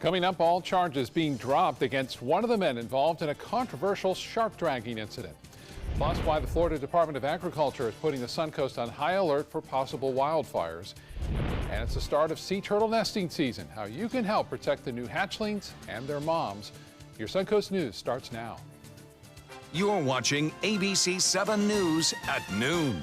Coming up, all charges being dropped against one of the men involved in a controversial shark dragging incident. Plus, why the Florida Department of Agriculture is putting the Suncoast on high alert for possible wildfires. And it's the start of sea turtle nesting season. How you can help protect the new hatchlings and their moms. Your Suncoast News starts now. You're watching ABC 7 News at noon.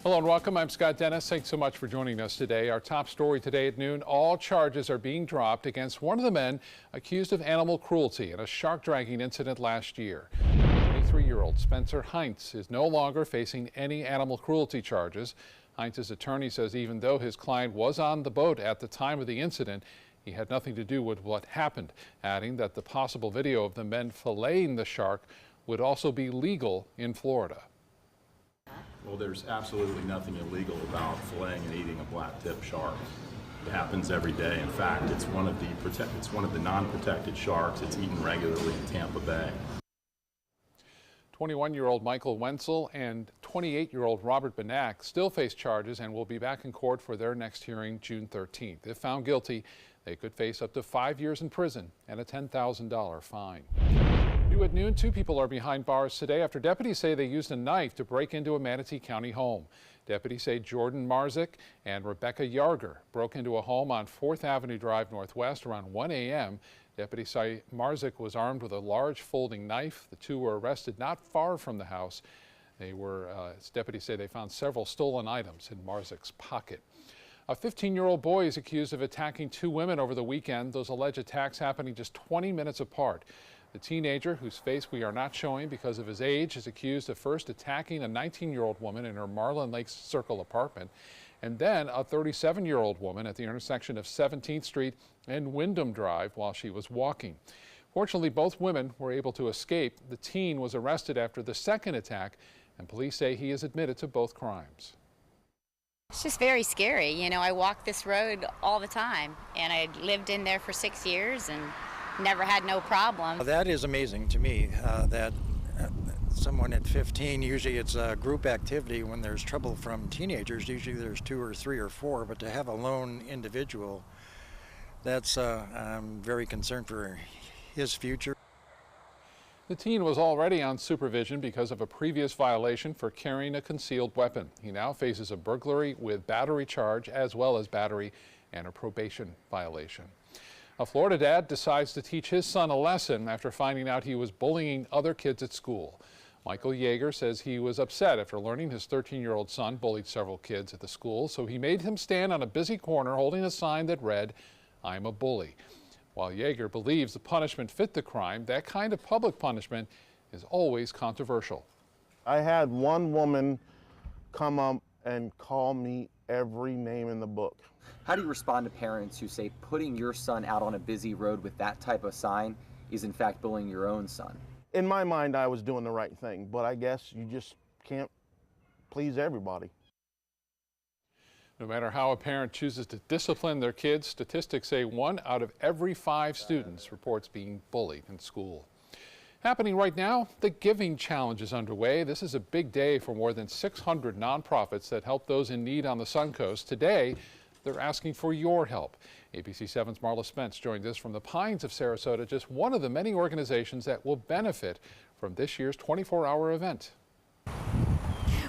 Hello and welcome. I'm Scott Dennis. Thanks so much for joining us today. Our top story today at noon, all charges are being dropped against one of the men accused of animal cruelty in a shark dragging incident last year. 23-year-old Spencer Heinz is no longer facing any animal cruelty charges. Heinz's attorney says even though his client was on the boat at the time of the incident, he had nothing to do with what happened, adding that the possible video of the men filleting the shark would also be legal in Florida. Well, there's absolutely nothing illegal about filleting and eating a black-tip shark. It happens every day. In fact, it's one of the non-protected sharks. It's eaten regularly in Tampa Bay. 21-year-old Michael Wenzel and 28-year-old Robert Benak still face charges and will be back in court for their next hearing June 13th. If found guilty, they could face up to 5 years in prison and a $10,000 fine. New at noon, 2 people are behind bars today after deputies say they used a knife to break into a Manatee County home. Deputies say Jordan Marzik and Rebecca Yarger broke into a home on 4th Avenue Drive Northwest around 1 a.m. Deputies say Marzik was armed with a large folding knife. The 2 were arrested not far from the house. Deputies say they found several stolen items in Marzik's pocket. A 15-year-old boy is accused of attacking 2 women over the weekend. Those alleged attacks happening just 20 minutes apart. The teenager, whose face we are not showing because of his age, is accused of first attacking a 19-year-old woman in her Marlin Lakes Circle apartment, and then a 37-year-old woman at the intersection of 17th Street and Wyndham Drive while she was walking. Fortunately, both women were able to escape. The teen was arrested after the second attack, and police say he is admitted to both crimes. It's just very scary. You know, I walk this road all the time, and I lived in there for 6 years and never had no problem. That is amazing to me, that someone at 15, usually it's a group activity when there's trouble from teenagers, usually there's 2 or 3 or 4, but to have a lone individual, that's, I'm very concerned for his future. The teen was already on supervision because of a previous violation for carrying a concealed weapon. He now faces a burglary with battery charge as well as battery and a probation violation. A Florida dad decides to teach his son a lesson after finding out he was bullying other kids at school. Michael Yeager says he was upset after learning his 13-year-old son bullied several kids at the school, so he made him stand on a busy corner holding a sign that read, "I'm a bully." While Yeager believes the punishment fit the crime, that kind of public punishment is always controversial. I had one woman come up and call me every name in the book. How do you respond to parents who say putting your son out on a busy road with that type of sign is in fact bullying your own son? In my mind, I was doing the right thing, but I guess you just can't please everybody. No matter how a parent chooses to discipline their kids, statistics say 1 out of every 5 students reports being bullied in school. Happening right now, the Giving Challenge is underway. This is a big day for more than 600 nonprofits that help those in need on the Suncoast. Today, they're asking for your help. ABC 7's Marla Spence joined us from the Pines of Sarasota, just one of the many organizations that will benefit from this year's 24-hour event.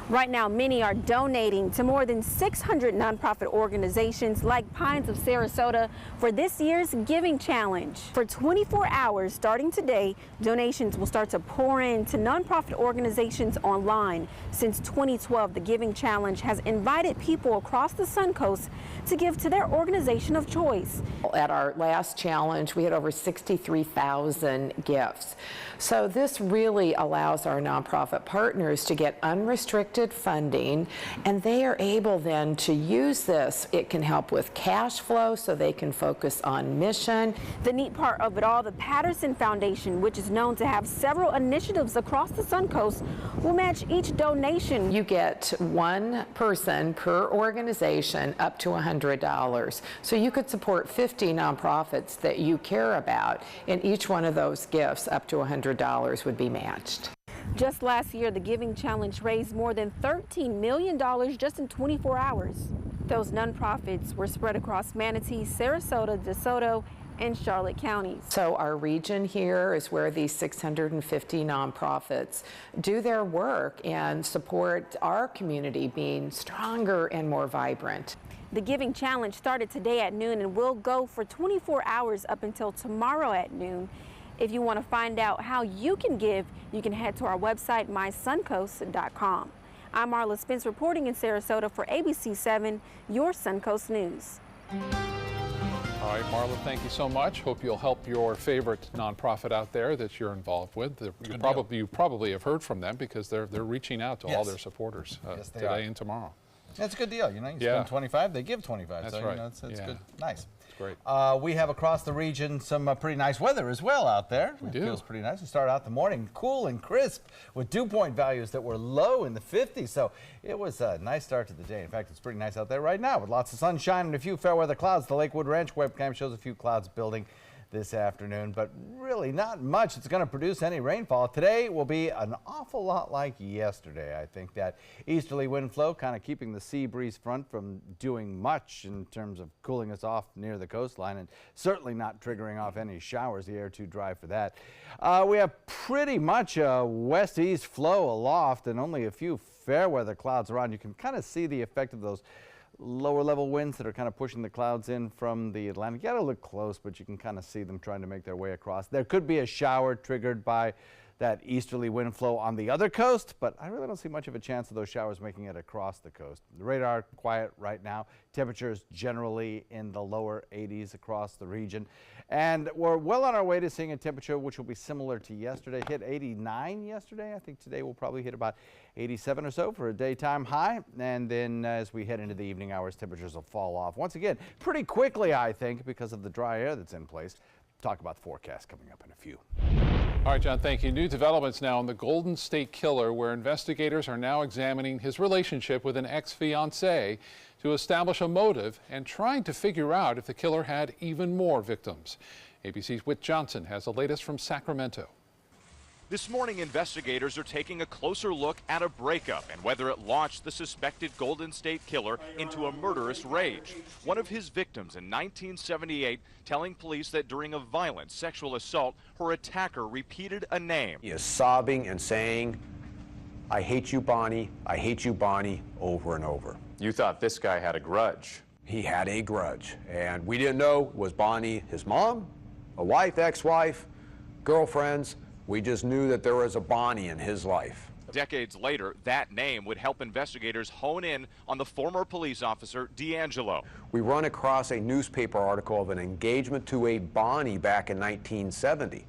Right now, many are donating to more than 600 nonprofit organizations like Pines of Sarasota for this year's Giving Challenge. For 24 hours starting today, donations will start to pour in to nonprofit organizations online. Since 2012, the Giving Challenge has invited people across the Suncoast to give to their organization of choice. At our last challenge, we had over 63,000 gifts. So this really allows our nonprofit partners to get unrestricted funding, and they are able then to use this. It can help with cash flow so they can focus on mission. The neat part of it all, the Patterson Foundation, which is known to have several initiatives across the Suncoast, will match each donation. You get 1 person per organization up to $100. So you could support 50 nonprofits that you care about, and each one of those gifts up to $100 would be matched. Just last year, the Giving Challenge raised more than $13 million just in 24 hours. Those nonprofits were spread across Manatee, Sarasota, DeSoto, and Charlotte counties. So our region here is where these 650 nonprofits do their work and support our community being stronger and more vibrant. The Giving Challenge started today at noon and will go for 24 hours up until tomorrow at noon. If you want to find out how you can give, you can head to our website, mysuncoast.com. I'm Marla Spence reporting in Sarasota for ABC 7, your Suncoast News. All right, Marla, thank you so much. Hope you'll help your favorite nonprofit out there that you're involved with. You probably have heard from them because they're reaching out to all their supporters today and tomorrow. That's a good deal. You know, you spend 25, they give 25. That's so, right. You know, it's good. Nice. Great. We have across the region some pretty nice weather as well out there. We it do. Feels pretty nice. We started out the morning cool and crisp with dew point values that were low in the 50s. So it was a nice start to the day. In fact, it's pretty nice out there right now with lots of sunshine and a few fair weather clouds. The Lakewood Ranch webcam shows a few clouds building this afternoon, but really not much that's going to produce any rainfall. Today will be an awful lot like yesterday. I think that easterly wind flow kind of keeping the sea breeze front from doing much in terms of cooling us off near the coastline and certainly not triggering off any showers. The air too dry for that. We have pretty much a west-east flow aloft and only a few fair weather clouds around. You can kind of see the effect of those lower level winds that are kind of pushing the clouds in from the Atlantic. You got to look close, but you can kind of see them trying to make their way across. There could be a shower triggered by that easterly wind flow on the other coast, but I really don't see much of a chance of those showers making it across the coast. The radar quiet right now. Temperatures generally in the lower 80s across the region. And we're well on our way to seeing a temperature which will be similar to yesterday. Hit 89 yesterday. I think today we'll probably hit about 87 or so for a daytime high. And then as we head into the evening hours, temperatures will fall off once again pretty quickly, I think, because of the dry air that's in place. Talk about the forecast coming up in a few. All right, John, thank you. New developments now on the Golden State Killer, where investigators are now examining his relationship with an ex-fiancée to establish a motive and trying to figure out if the killer had even more victims. ABC's Whit Johnson has the latest from Sacramento. This morning, investigators are taking a closer look at a breakup and whether it launched the suspected Golden State Killer into a murderous rage. One of his victims in 1978 telling police that during a violent sexual assault, her attacker repeated a name. He is sobbing and saying, "I hate you, Bonnie. I hate you, Bonnie," over and over. You thought this guy had a grudge. He had a grudge, and we didn't know, was Bonnie his mom, a wife, ex-wife, girlfriends? We just knew that there was a Bonnie in his life. Decades later, that name would help investigators hone in on the former police officer, D'Angelo. We run across a newspaper article of an engagement to a Bonnie back in 1970.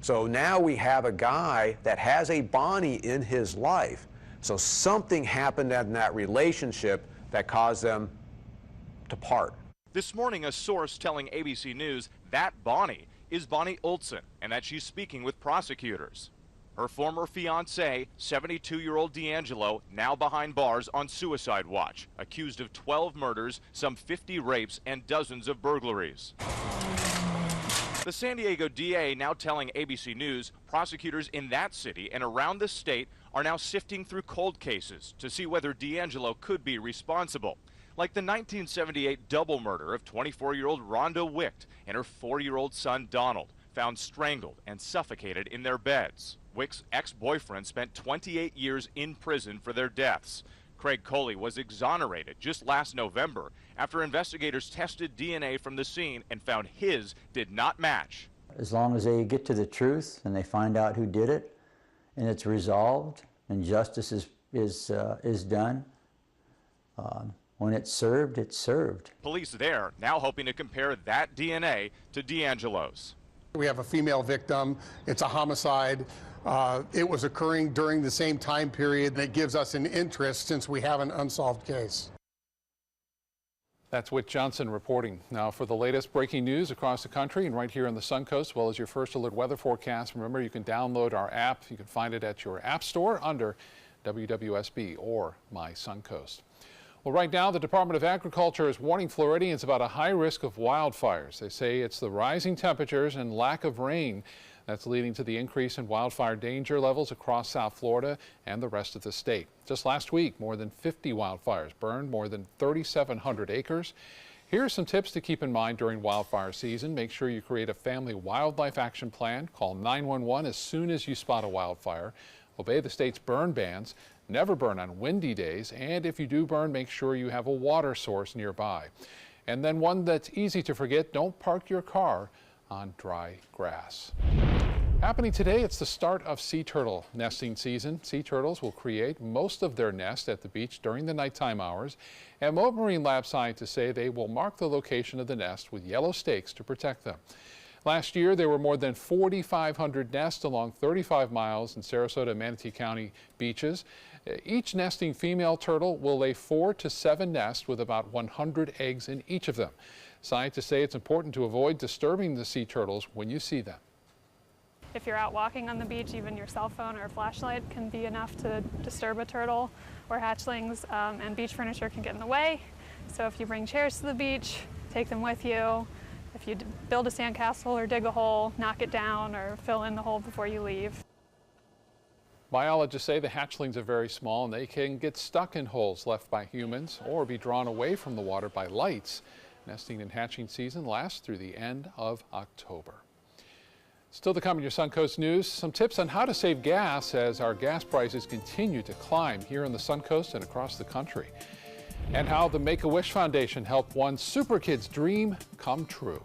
So now we have a guy that has a Bonnie in his life. So something happened in that relationship that caused them to part. This morning, a source telling ABC News that Bonnie is Bonnie Olson and that she's speaking with prosecutors. Her former fiancé, 72-year-old D'Angelo, now behind bars on suicide watch, accused of 12 murders, some 50 rapes, and dozens of burglaries. The San Diego DA now telling ABC News prosecutors in that city and around the state are now sifting through cold cases to see whether D'Angelo could be responsible. Like the 1978 double murder of 24-year-old Rhonda Wicht and her 4-year-old son Donald, found strangled and suffocated in their beds. Wicht's ex-boyfriend spent 28 years in prison for their deaths. Craig Coley was exonerated just last November after investigators tested DNA from the scene and found his did not match. As long as they get to the truth and they find out who did it and it's resolved and justice is done, when it's served, it's served. Police there now hoping to compare that DNA to D'Angelo's. We have a female victim. It's a homicide. It was occurring during the same time period, and it gives us an interest since we have an unsolved case. That's Whit Johnson reporting. Now for the latest breaking news across the country and right here on the Suncoast, as well as your first alert weather forecast, remember you can download our app. You can find it at your app store under WWSB or My Suncoast. Well, right now, the Department of Agriculture is warning Floridians about a high risk of wildfires. They say it's the rising temperatures and lack of rain that's leading to the increase in wildfire danger levels across South Florida and the rest of the state. Just last week, more than 50 wildfires burned more than 3,700 acres. Here are some tips to keep in mind during wildfire season. Make sure you create a family wildlife action plan. Call 911 as soon as you spot a wildfire. Obey the state's burn bans. Never burn on windy days. And if you do burn, make sure you have a water source nearby. And then one that's easy to forget, don't park your car on dry grass. Happening today, it's the start of sea turtle nesting season. Sea turtles will create most of their nest at the beach during the nighttime hours. And Mote Marine Lab scientists say they will mark the location of the nest with yellow stakes to protect them. Last year, there were more than 4,500 nests along 35 miles in Sarasota and Manatee County beaches. Each nesting female turtle will lay 4 to 7 nests with about 100 eggs in each of them. Scientists say it's important to avoid disturbing the sea turtles when you see them. If you're out walking on the beach, even your cell phone or a flashlight can be enough to disturb a turtle or hatchlings, and beach furniture can get in the way. So if you bring chairs to the beach, take them with you. If you build a sandcastle or dig a hole, knock it down or fill in the hole before you leave. Biologists say the hatchlings are very small and they can get stuck in holes left by humans or be drawn away from the water by lights. Nesting and hatching season lasts through the end of October. Still to come in your Suncoast News, some tips on how to save gas as our gas prices continue to climb here on the Suncoast and across the country. And how the Make-A-Wish Foundation helped one super kid's dream come true.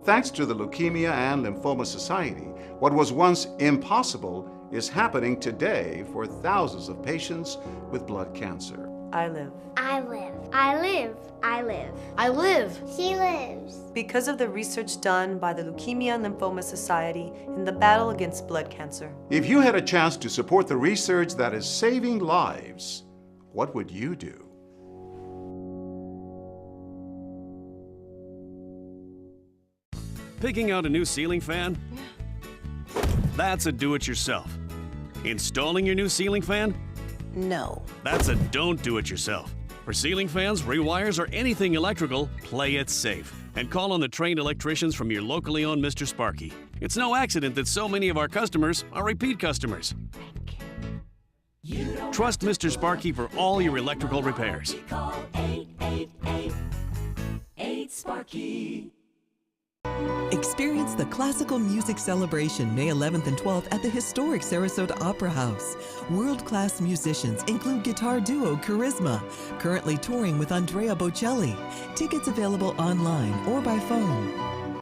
Thanks to the Leukemia and Lymphoma Society, what was once impossible is happening today for thousands of patients with blood cancer. I live. I live. I live. I live. I live. She lives. Because of the research done by the Leukemia and Lymphoma Society in the battle against blood cancer. If you had a chance to support the research that is saving lives, what would you do? Picking out a new ceiling fan? That's a do-it-yourself. Installing your new ceiling fan? No. That's a don't do it yourself. For ceiling fans, rewires, or anything electrical, play it safe. And call on the trained electricians from your locally owned Mr. Sparky. It's no accident that so many of our customers are repeat customers. Trust Mr. Sparky for all your electrical repairs. Call 888-8-SPARKY. Experience the Classical Music Celebration May 11th and 12th at the historic Sarasota Opera House. World-class musicians include guitar duo Charisma, currently touring with Andrea Bocelli. Tickets available online or by phone.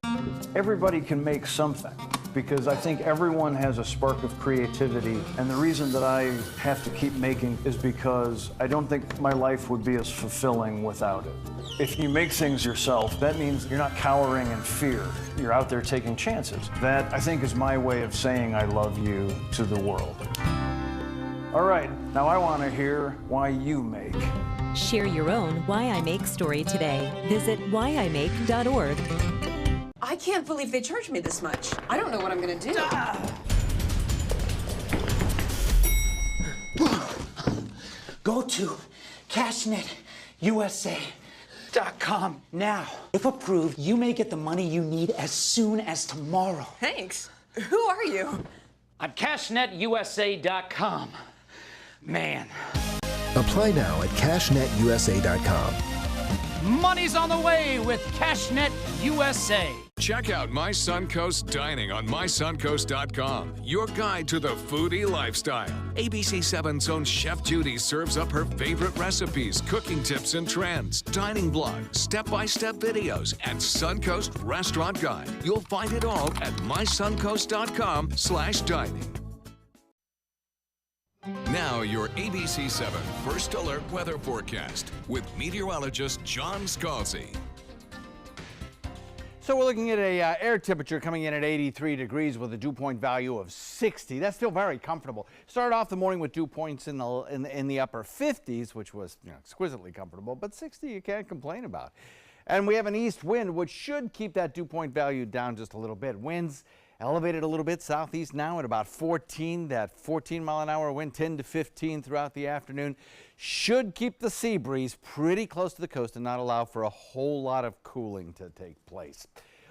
Everybody can make something, because I think everyone has a spark of creativity, and the reason that I have to keep making is because I don't think my life would be as fulfilling without it. If you make things yourself, that means you're not cowering in fear. You're out there taking chances. That, I think, is my way of saying I love you to the world. All right, now I want to hear why you make. Share your own Why I Make story today. Visit whyimake.org. I can't believe they charged me this much. I don't know what I'm gonna do. Go to CashNetUSA.com now. If approved, you may get the money you need as soon as tomorrow. Thanks. Who are you? I'm CashNetUSA.com. Man. Apply now at CashNetUSA.com. Money's on the way with CashNet USA. Check out My Suncoast Dining on MySuncoast.com, your guide to the foodie lifestyle. ABC 7's own Chef Judy serves up her favorite recipes, cooking tips and trends, dining blogs, step-by-step videos, and Suncoast Restaurant Guide. You'll find it all at MySuncoast.com/dining. Now, your ABC 7 First Alert weather forecast with meteorologist John Scalzi. So we're looking at a air temperature coming in at 83 degrees with a dew point value of 60. That's still very comfortable. Started off the morning with dew points in the upper 50s, which was exquisitely comfortable, but 60 you can't complain about. And we have an east wind, which should keep that dew point value down just a little bit. Winds elevated a little bit southeast now at about 14. That 14-mile-an-hour wind, 10 to 15 throughout the afternoon, should keep the sea breeze pretty close to the coast and not allow for a whole lot of cooling to take place.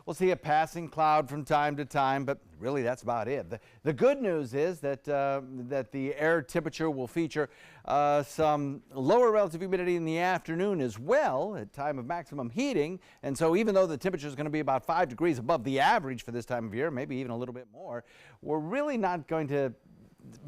We'll see a passing cloud from time to time, but really that's about it. The good news is that that the air temperature will feature some lower relative humidity in the afternoon as well at time of maximum heating. And so even though the temperature is going to be about 5 degrees above the average for this time of year, maybe even a little bit more, we're really not going to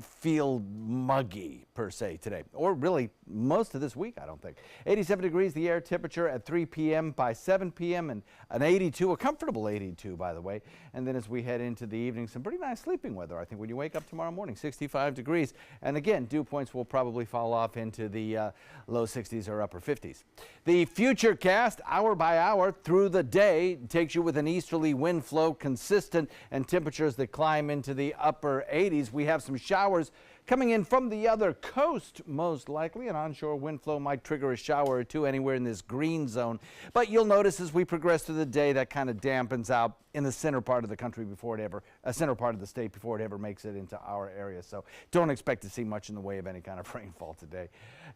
feel muggy per se today, or really most of this week, I don't think. 87 degrees the air temperature at 3 p.m. By 7 p.m. and an 82, a comfortable 82 by the way. And then as we head into the evening, some pretty nice sleeping weather. I think when you wake up tomorrow morning, 65 degrees. And again, dew points will probably fall off into the low 60s or upper 50s. The Futurecast, hour by hour through the day, takes you with an easterly wind flow, consistent, and temperatures that climb into the upper 80s. We have some showers coming in from the other coast, most likely. An onshore wind flow might trigger a shower or two anywhere in this green zone. But you'll notice as we progress through the day, that kind of dampens out in the center part of the country before it ever, center part of the state before it ever makes it into our area. So don't expect to see much in the way of any kind of rainfall today.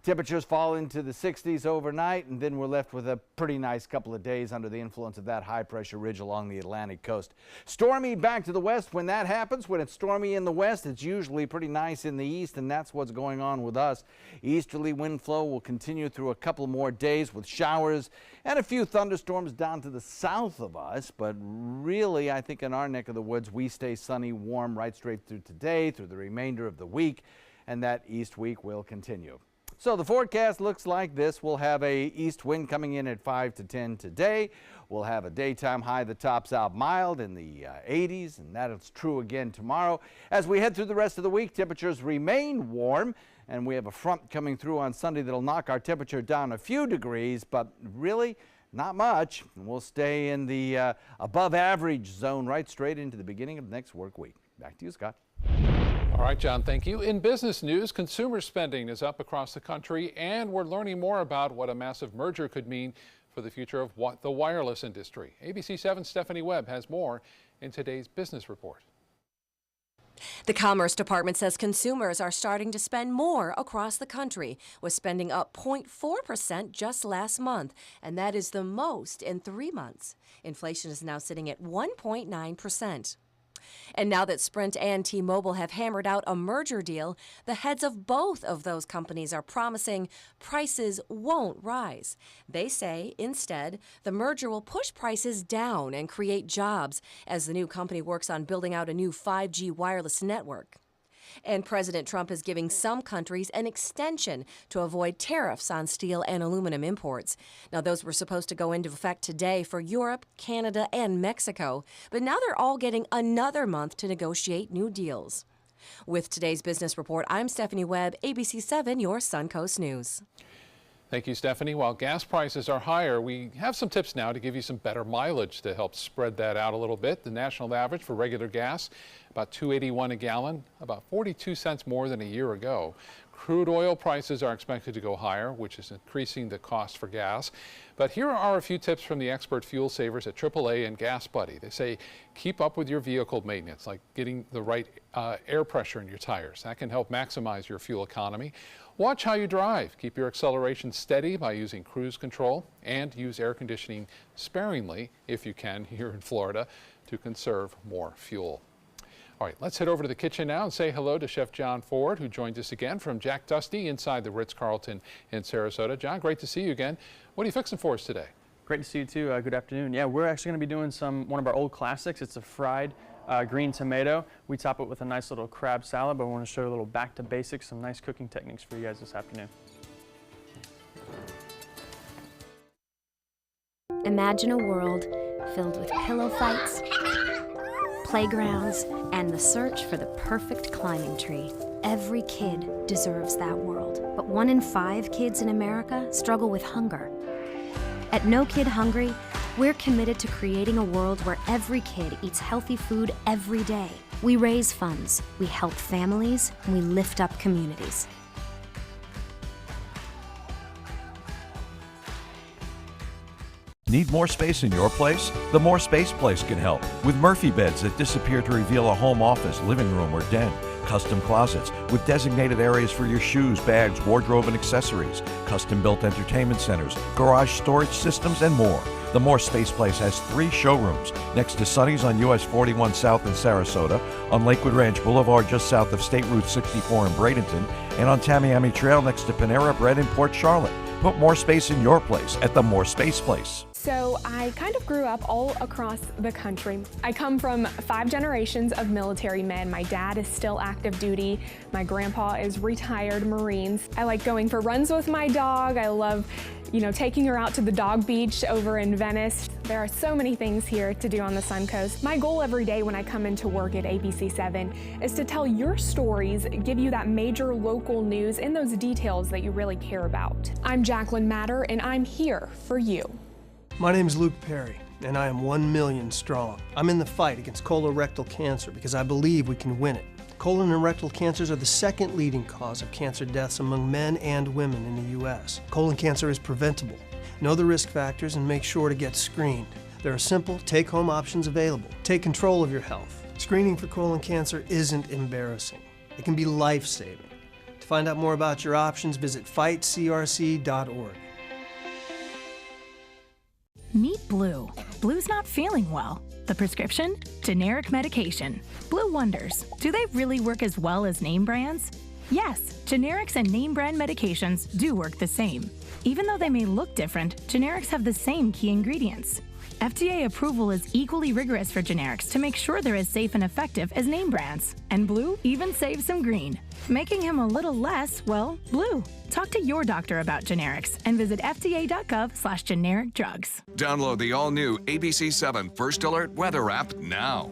Temperatures fall into the 60s overnight, and then we're left with a pretty nice couple of days under the influence of that high pressure ridge along the Atlantic coast. Stormy back to the west. When that happens, when it's stormy in the west, it's usually pretty nice in the east, and that's what's going on with us. Easterly wind flow will continue through a couple more days with showers and a few thunderstorms down to the south of us, but really, I think in our neck of the woods, we stay sunny, warm right straight through today, through the remainder of the week, and that east week will continue. So the forecast looks like this. We'll have a east wind coming in at 5 to 10 today. We'll have a daytime high that tops out mild in the 80s, and that's true again tomorrow. As we head through the rest of the week, temperatures remain warm, and we have a front coming through on Sunday that'll knock our temperature down a few degrees, but really not much. We'll stay in the above average zone right straight into the beginning of the next work week. Back to you, Scott. All right, John, thank you. In business news, consumer spending is up across the country, and we're learning more about what a massive merger could mean for the future of the wireless industry. ABC 7's Stephanie Webb has more in today's business report. The Commerce Department says consumers are starting to spend more across the country, with spending up 0.4% just last month, and that is the most in 3 months. Inflation is now sitting at 1.9%. And now that Sprint and T-Mobile have hammered out a merger deal, the heads of both of those companies are promising prices won't rise. They say, instead, the merger will push prices down and create jobs as the new company works on building out a new 5G wireless network. And President Trump is giving some countries an extension to avoid tariffs on steel and aluminum imports. Now, those were supposed to go into effect today for Europe, Canada, and Mexico, but now they're all getting another month to negotiate new deals. With today's business report, I'm Stephanie Webb, ABC 7, your Suncoast News. Thank you, Stephanie. While gas prices are higher, we have some tips now to give you some better mileage to help spread that out a little bit. The national average for regular gas, about $2.81 a gallon, about 42 cents more than a year ago. Crude oil prices are expected to go higher, which is increasing the cost for gas. But here are a few tips from the expert fuel savers at AAA and Gas Buddy. They say keep up with your vehicle maintenance, like getting the right air pressure in your tires. That can help maximize your fuel economy. Watch how you drive. Keep your acceleration steady by using cruise control, and use air conditioning sparingly, if you can, here in Florida, to conserve more fuel. All right, let's head over to the kitchen now and say hello to Chef John Ford, who joins us again from Jack Dusty inside the Ritz-Carlton in Sarasota. John, great to see you again. What are you fixing for us today? Great to see you too. Good afternoon. Yeah, we're actually going to be doing one of our old classics. It's a fried green tomato. We top it with a nice little crab salad, but we want to show you a little back to basics, some nice cooking techniques for you guys this afternoon. Imagine a world filled with pillow fights, playgrounds, and the search for the perfect climbing tree. Every kid deserves that world, but 1 in 5 kids in America struggle with hunger. At No Kid Hungry, we're committed to creating a world where every kid eats healthy food every day. We raise funds, we help families, and we lift up communities. Need more space in your place? The More Space Place can help with Murphy beds that disappear to reveal a home office, living room, or den. Custom closets with designated areas for your shoes, bags, wardrobe, and accessories. Custom-built entertainment centers, garage storage systems, and more. The More Space Place has 3 showrooms next to Sonny's on US 41 South in Sarasota, on Lakewood Ranch Boulevard just south of State Route 64 in Bradenton, and on Tamiami Trail next to Panera Bread in Port Charlotte. Put more space in your place at the More Space Place. So I kind of grew up all across the country. I come from 5 generations of military men. My dad is still active duty. My grandpa is retired Marines. I like going for runs with my dog. I love, taking her out to the dog beach over in Venice. There are so many things here to do on the Suncoast. My goal every day when I come into work at ABC7 is to tell your stories, give you that major local news and those details that you really care about. I'm Jacqueline Matter, and I'm here for you. My name is Luke Perry, and I am 1 million strong. I'm in the fight against colorectal cancer because I believe we can win it. Colon and rectal cancers are the 2nd leading cause of cancer deaths among men and women in the U.S. Colon cancer is preventable. Know the risk factors and make sure to get screened. There are simple, take-home options available. Take control of your health. Screening for colon cancer isn't embarrassing. It can be life-saving. To find out more about your options, visit fightcrc.org. Meet Blue. Blue's not feeling well. The prescription? Generic medication. Blue wonders, do they really work as well as name brands? Yes, generics and name brand medications do work the same. Even though they may look different, generics have the same key ingredients. FDA approval is equally rigorous for generics to make sure they're as safe and effective as name brands. And Blue even saves some green, making him a little less, well, blue. Talk to your doctor about generics and visit fda.gov/generic drugs. Download the all-new ABC7 First Alert Weather app now.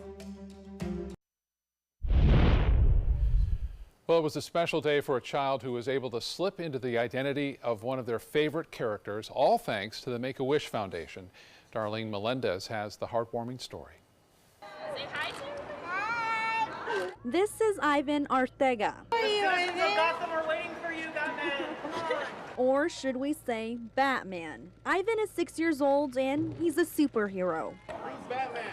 Well, it was a special day for a child who was able to slip into the identity of one of their favorite characters, all thanks to the Make-A-Wish Foundation. Darlene Melendez has the heartwarming story. Say hi to This is Ivan Ortega. Gotham are waiting for you, Batman. Or should we say Batman. Ivan is 6 years old and he's a superhero. Who's Batman?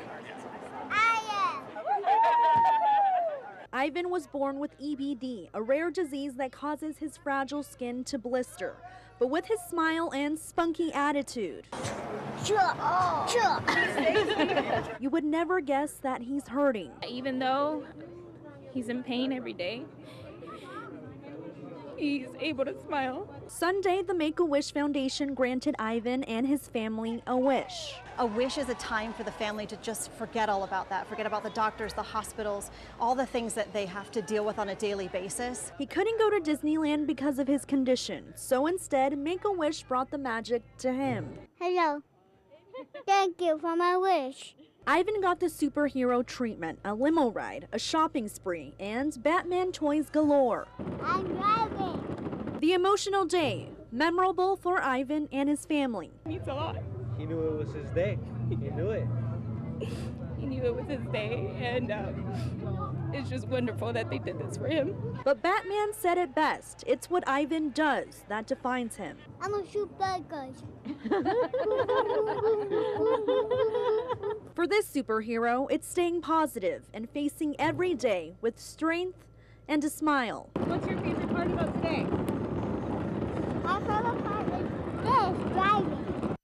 Ivan was born with EBD, a rare disease that causes his fragile skin to blister. But with his smile and spunky attitude, you would never guess that he's hurting. Even though he's in pain every day, he's able to smile. Sunday, the Make-A-Wish Foundation granted Ivan and his family a wish. A wish is a time for the family to just forget all about that, forget about the doctors, the hospitals, all the things that they have to deal with on a daily basis. He couldn't go to Disneyland because of his condition, so instead, Make-A-Wish brought the magic to him. Hello. Thank you for my wish. Ivan got the superhero treatment, a limo ride, a shopping spree, and Batman toys galore. I'm driving. The emotional day, memorable for Ivan and his family. It means a lot. He knew it was his day. He knew it. He knew it was his day, and it's just wonderful that they did this for him. But Batman said it best. It's what Ivan does that defines him. I'm gonna shoot bad guys. For this superhero, it's staying positive and facing every day with strength and a smile. What's your favorite part about today? My favorite part is this, driving.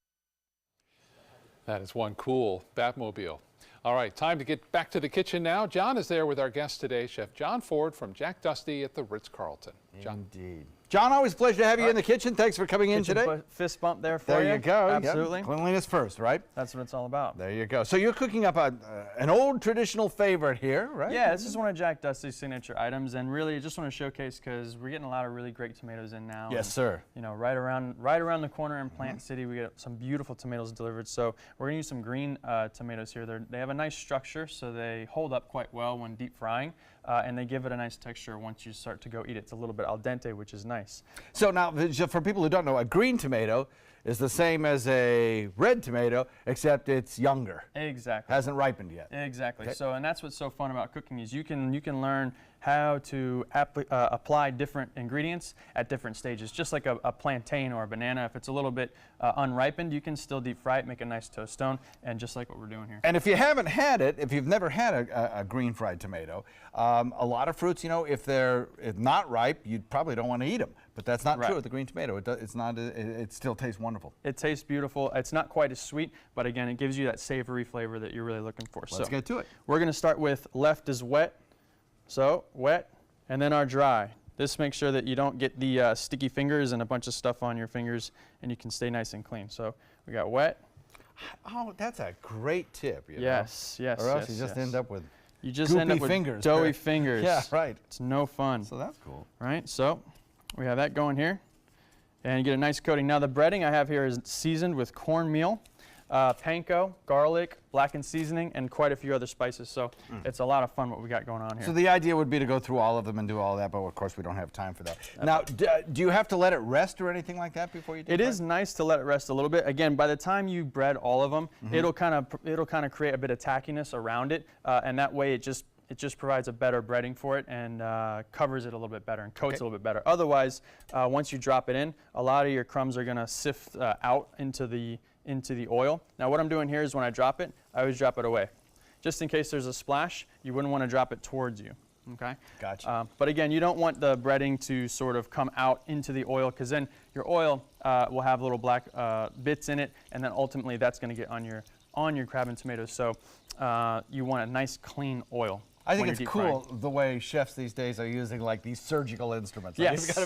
That is one cool Batmobile. All right, time to get back to the kitchen now. John is there with our guest today, Chef John Ford from Jack Dusty at the Ritz-Carlton. Indeed. John, always a pleasure to have you in the kitchen. Thanks for coming in today. Fist bump there for you. There you go. Absolutely. Yep. Cleanliness first, right? That's what it's all about. There you go. So you're cooking up an old traditional favorite here, right? Yeah, this is one of Jack Dusty's signature items, and really just want to showcase because we're getting a lot of really great tomatoes in now. Yes, sir. You know, right around the corner in Plant City, we get some beautiful tomatoes delivered. So we're gonna use some green tomatoes here. They have a nice structure, so they hold up quite well when deep frying, and they give it a nice texture once you start to go eat it. It's a little bit al dente, which is nice. So now, for people who don't know, a green tomato is the same as a red tomato, except it's younger. Exactly. Hasn't ripened yet. Exactly. Okay. So, and that's what's so fun about cooking is you can learn how to apply different ingredients at different stages. Just like a plantain or a banana, if it's a little bit unripened, you can still deep fry it, make a nice tostone, and just like what we're doing here. And if you haven't had it, if you've never had a green fried tomato, a lot of fruits, you know, if they're not ripe, you probably don't want to eat them. But that's not true with the green tomato. It still tastes wonderful. It tastes beautiful. It's not quite as sweet, but again, it gives you that savory flavor that you're really looking for. Let's get to it. We're going to start with left is wet. So wet, and then our dry. This makes sure that you don't get the sticky fingers and a bunch of stuff on your fingers, and you can stay nice and clean. So we got wet. Oh, that's a great tip. You know? Yes. Or else you just end up with fingers, doughy fingers. Yeah, right. It's no fun. So that's cool. Right. So we have that going here, and you get a nice coating. Now the breading I have here is seasoned with cornmeal, panko, garlic, blackened seasoning, and quite a few other spices. So it's a lot of fun what we got going on here. So the idea would be to go through all of them and do all that, but of course we don't have time for that. Now, do you have to let it rest or anything like that before you do it? It is nice to let it rest a little bit. Again, by the time you bread all of them, it'll kind of create a bit of tackiness around it, and that way it just provides a better breading for it and covers it a little bit better and coats it a little bit better. Otherwise, once you drop it in, a lot of your crumbs are going to sift out into the oil. Now what I'm doing here is when I drop it, I always drop it away. Just in case there's a splash, you wouldn't want to drop it towards you. Okay? Gotcha. But again, you don't want the breading to sort of come out into the oil, because then your oil will have little black bits in it, and then ultimately that's going to get on your crab and tomatoes. So you want a nice clean oil. I think it's cool the way chefs these days are using like these surgical instruments. Yes.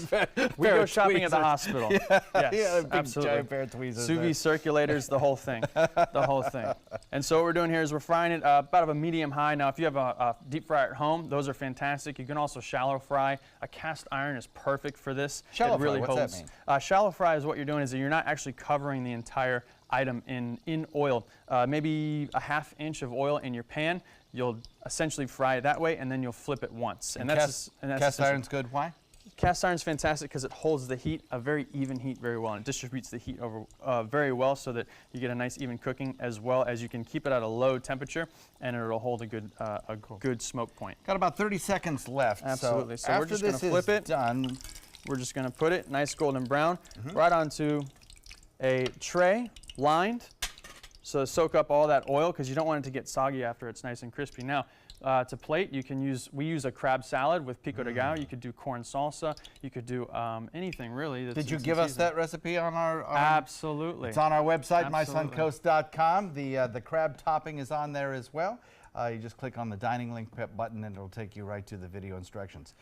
We go shopping at the hospital. Yes, big absolutely. Giant pair of tweezers. Sous vide circulators, the whole thing. The whole thing. And so what we're doing here is we're frying it about of a medium high. Now if you have a deep fryer at home, those are fantastic. You can also shallow fry. A cast iron is perfect for this. Shallow really fry, what's that mean? Shallow fry is what you're doing is that you're not actually covering the entire item in oil. Maybe a ½ inch of oil in your pan. You'll essentially fry it that way, and then you'll flip it once. And that's cast iron's good. Why? Cast iron's fantastic because it holds the heat, a very even heat, very well, and it distributes the heat over very well, so that you get a nice even cooking, as well as you can keep it at a low temperature, and it'll hold a good smoke point. Got about 30 seconds left. Absolutely. So after we're just going to flip it. Done. We're just going to put it nice golden brown right onto a tray lined. So soak up all that oil, because you don't want it to get soggy after it's nice and crispy. Now, to plate, we use a crab salad with pico de gallo. You could do corn salsa. You could do anything really. Did you give us that recipe on our? Absolutely. It's on our website, mysuncoast.com. The crab topping is on there as well. You just click on the dining link button, and it'll take you right to the video instructions.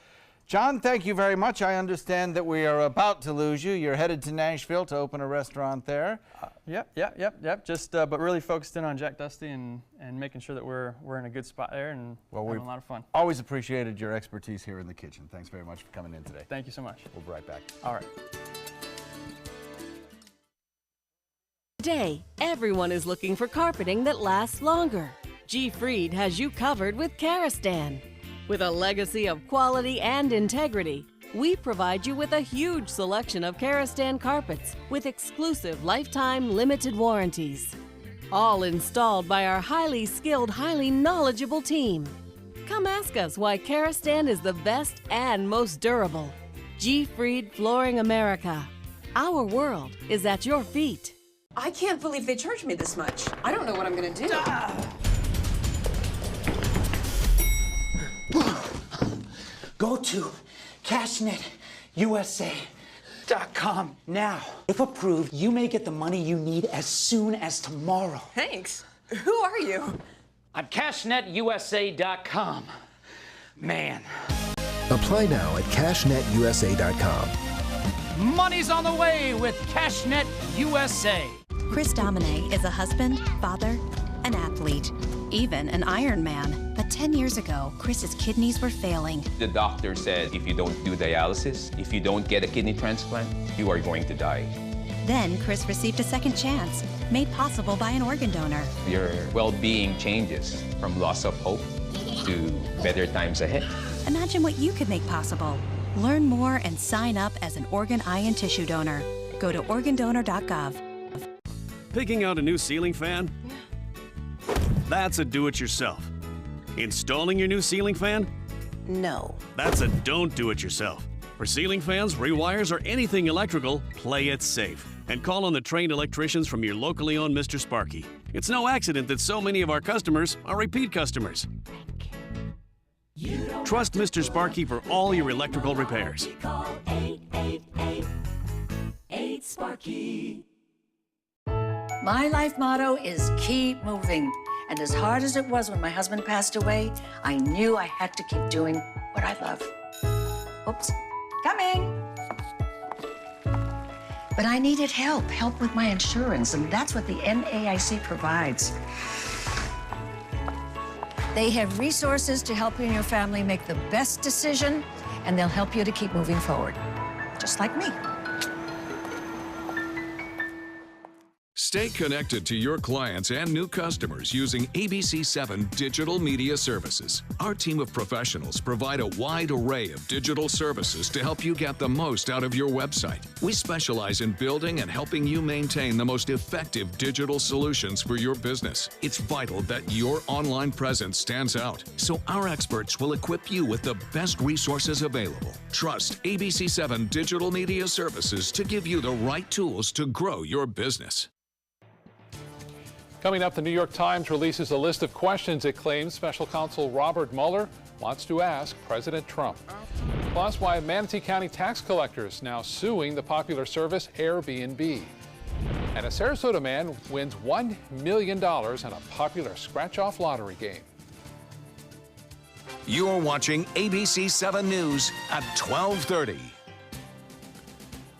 John, thank you very much. I understand that we are about to lose you. You're headed to Nashville to open a restaurant there. Yep. Just but really focused in on Jack Dusty and making sure that we're in a good spot there and having a lot of fun. Always appreciated your expertise here in the kitchen. Thanks very much for coming in today. Thank you so much. We'll be right back. All right. Today, everyone is looking for carpeting that lasts longer. G. Fried has you covered with Karastan. With a legacy of quality and integrity, we provide you with a huge selection of Karastan carpets with exclusive lifetime limited warranties. All installed by our highly skilled, highly knowledgeable team. Come ask us why Karastan is the best and most durable. G. Fried Flooring America. Our world is at your feet. I can't believe they charged me this much. I don't know what I'm gonna do. Go to CashNetUSA.com now. If approved, you may get the money you need as soon as tomorrow. Thanks. Who are you? I'm CashNetUSA.com. Man. Apply now at CashNetUSA.com. Money's on the way with CashNet USA. Chris Domine is a husband, father, an athlete, even an Ironman. But 10 years ago, Chris's kidneys were failing. The doctor said if you don't do dialysis, if you don't get a kidney transplant, you are going to die. Then Chris received a second chance, made possible by an organ donor. Your well-being changes from loss of hope to better times ahead. Imagine what you could make possible. Learn more and sign up as an organ, eye, and tissue donor. Go to organdonor.gov. Picking out a new ceiling fan? That's a do-it-yourself. Installing your new ceiling fan? no. That's a don't do it yourself. For ceiling fans, rewires, or anything electrical, play it safe. And call on the trained electricians from your locally owned Mr. Sparky. It's no accident that so many of our customers are repeat customers. Trust Mr. Sparky for all your electrical repairs. Call 888-8-SPARKY. My life motto is keep moving. And as hard as it was when my husband passed away, I knew I had to keep doing what I love. Oops, coming. But I needed help with my insurance, and that's what the NAIC provides. They have resources to help you and your family make the best decision, and they'll help you to keep moving forward, just like me. Stay connected to your clients and new customers using ABC7 Digital Media Services. Our team of professionals provide a wide array of digital services to help you get the most out of your website. We specialize in building and helping you maintain the most effective digital solutions for your business. It's vital that your online presence stands out, so our experts will equip you with the best resources available. Trust ABC7 Digital Media Services to give you the right tools to grow your business. Coming up, the New York Times releases a list of questions it claims Special Counsel Robert Mueller wants to ask President Trump. Plus, why Manatee County tax collectors now suing the popular service Airbnb. And a Sarasota man wins $1 million in a popular scratch-off lottery game. You're watching ABC 7 News at 12:30.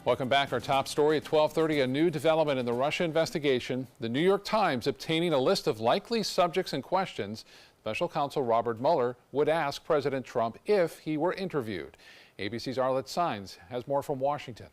Welcome back. Our top story at 12:30, a new development in the Russia investigation. The New York Times obtaining a list of likely subjects and questions Special Counsel Robert Mueller would ask President Trump if he were interviewed. ABC's Arlette Saenz has more from Washington.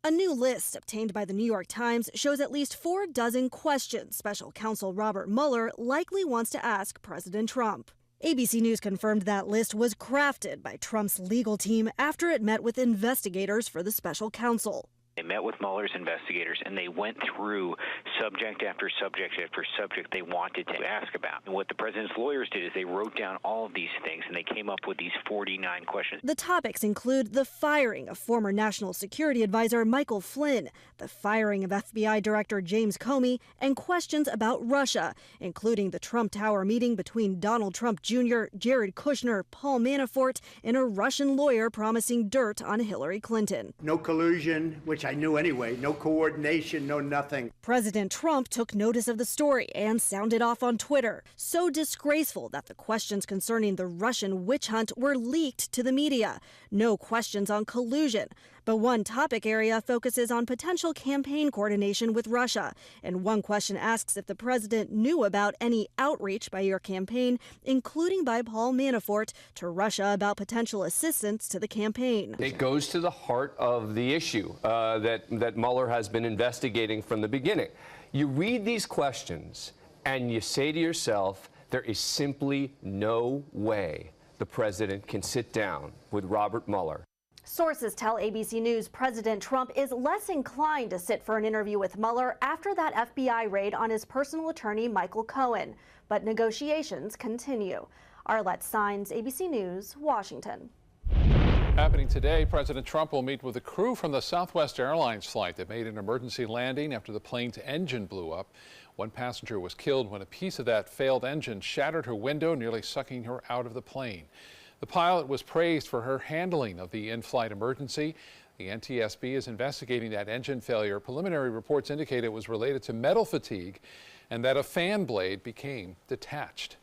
A new list obtained by the New York Times shows at least 4 dozen questions Special Counsel Robert Mueller likely wants to ask President Trump. ABC News confirmed that list was crafted by Trump's legal team after it met with investigators for the special counsel. They met with Mueller's investigators, and they went through subject after subject after subject they wanted to ask about. And what the president's lawyers did is they wrote down all of these things, and they came up with these 49 questions. The topics include the firing of former National Security Advisor Michael Flynn, the firing of FBI Director James Comey, and questions about Russia, including the Trump Tower meeting between Donald Trump Jr., Jared Kushner, Paul Manafort, and a Russian lawyer promising dirt on Hillary Clinton. No collusion, which I knew anyway. No coordination, no nothing. President Trump took notice of the story and sounded off on Twitter. So disgraceful that the questions concerning the Russian witch hunt were leaked to the media. No questions on collusion. But one topic area focuses on potential campaign coordination with Russia. And one question asks if the president knew about any outreach by your campaign, including by Paul Manafort, to Russia about potential assistance to the campaign. It goes to the heart of the issue that Mueller has been investigating from the beginning. You read these questions and you say to yourself, there is simply no way the president can sit down with Robert Mueller. Sources tell ABC News President Trump is less inclined to sit for an interview with Mueller after that FBI raid on his personal attorney, Michael Cohen. But negotiations continue. Arlette Saenz, ABC News, Washington. Happening today, President Trump will meet with a crew from the Southwest Airlines flight that made an emergency landing after the plane's engine blew up. One passenger was killed when a piece of that failed engine shattered her window, nearly sucking her out of the plane. The pilot was praised for her handling of the in-flight emergency. The NTSB is investigating that engine failure. Preliminary reports indicate it was related to metal fatigue and that a fan blade became detached.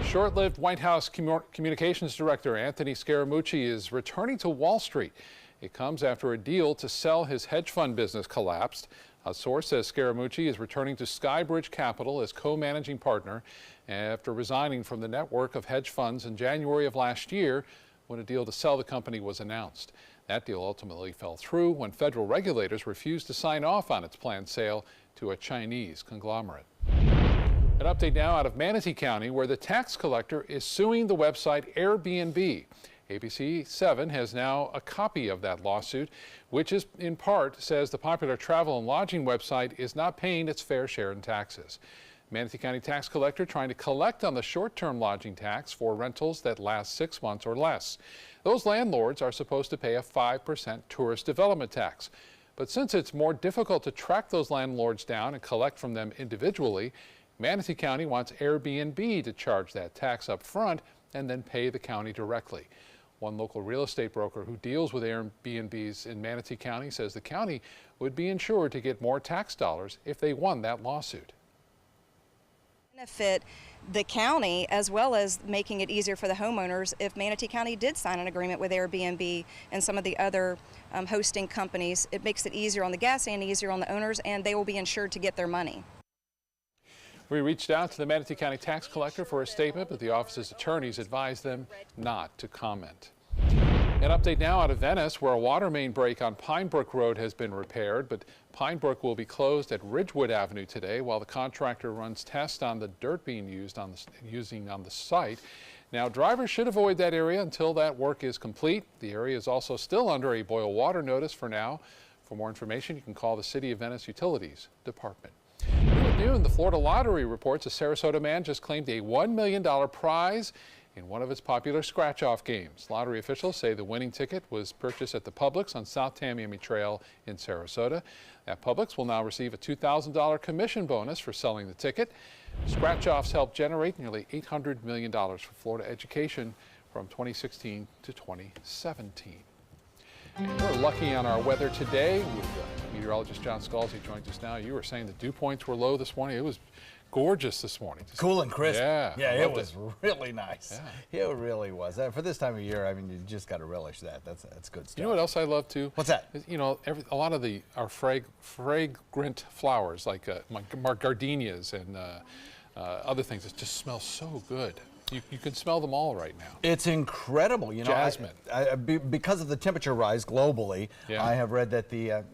Short-lived White House Communications Director Anthony Scaramucci is returning to Wall Street. It comes after a deal to sell his hedge fund business collapsed. A source says Scaramucci is returning to Skybridge Capital as co-managing partner after resigning from the network of hedge funds in January of last year when a deal to sell the company was announced. That deal ultimately fell through when federal regulators refused to sign off on its planned sale to a Chinese conglomerate. An update now out of Manatee County, where the tax collector is suing the website Airbnb. ABC 7 has now a copy of that lawsuit, which is in part says the popular travel and lodging website is not paying its fair share in taxes. Manatee County tax collector trying to collect on the short-term lodging tax for rentals that last 6 months or less. Those landlords are supposed to pay a 5% tourist development tax. But since it's more difficult to track those landlords down and collect from them individually, Manatee County wants Airbnb to charge that tax up front and then pay the county directly. One local real estate broker who deals with Airbnbs in Manatee County says the county would be insured to get more tax dollars if they won that lawsuit. Benefit the county as well as making it easier for the homeowners if Manatee County did sign an agreement with Airbnb and some of the other hosting companies. It makes it easier on the guests and easier on the owners, and they will be insured to get their money. We reached out to the Manatee County tax collector for a statement, but the office's attorneys advised them not to comment. An update now out of Venice, where a water main break on Pine Brook Road has been repaired, but Pine Brook will be closed at Ridgewood Avenue today while the contractor runs tests on the dirt being used on the site. Now, drivers should avoid that area until that work is complete. The area is also still under a boil water notice for now. For more information, you can call the City of Venice Utilities Department. At noon, the Florida Lottery reports a Sarasota man just claimed a $1 million prize in one of its popular scratch-off games. Lottery officials say the winning ticket was purchased at the Publix on South Tamiami Trail in Sarasota. That Publix will now receive a $2,000 commission bonus for selling the ticket. Scratch-offs helped generate nearly $800 million for Florida education from 2016 to 2017. And we're lucky on our weather today with meteorologist John Scalzi joins us now. You were saying the dew points were low this morning. It was gorgeous this morning. Cool and crisp. Yeah, it was really nice. Yeah. It really was. For this time of year, I mean, you just got to relish that. That's good stuff. You know what else I love too? What's that? You know, a lot of our fragrant flowers like gardenias and other things. It just smells so good. You can smell them all right now. It's incredible. You know, jasmine. Because of the temperature rise globally, yeah. I have read that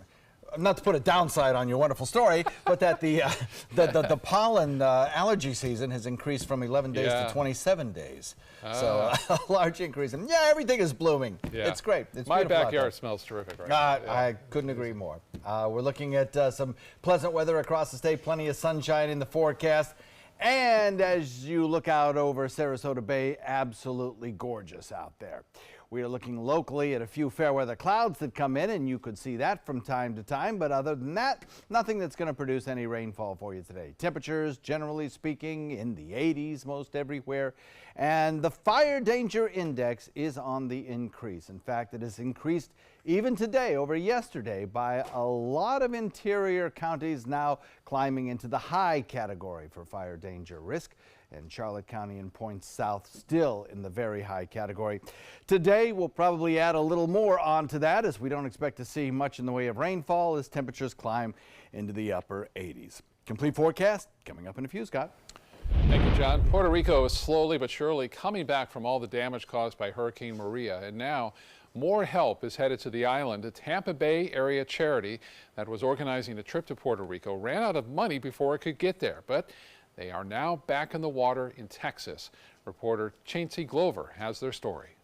not to put a downside on your wonderful story, but that the pollen allergy season has increased from 11 days to 27 days. So a large increase. And everything is blooming. Yeah. It's great. It's My beautiful backyard smells terrific right now. I couldn't agree more. We're looking at some pleasant weather across the state, plenty of sunshine in the forecast. And as you look out over Sarasota Bay, absolutely gorgeous out there. We are looking locally at a few fair weather clouds that come in, and you could see that from time to time. But other than that, nothing that's going to produce any rainfall for you today. Temperatures, generally speaking, in the 80s most everywhere. And the fire danger index is on the increase. In fact, it has increased even today over yesterday by a lot of interior counties now climbing into the high category for fire danger risk. And Charlotte County and points south still in the very high category. Today we'll probably add a little more onto that, as we don't expect to see much in the way of rainfall as temperatures climb into the upper 80s. Complete forecast coming up in a few, Scott. Thank you, John. Puerto Rico is slowly but surely coming back from all the damage caused by Hurricane Maria, and now more help is headed to the island. A Tampa Bay area charity that was organizing a trip to Puerto Rico ran out of money before it could get there, but they are now back in the water in Texas. Reporter Chainsey Glover has their story.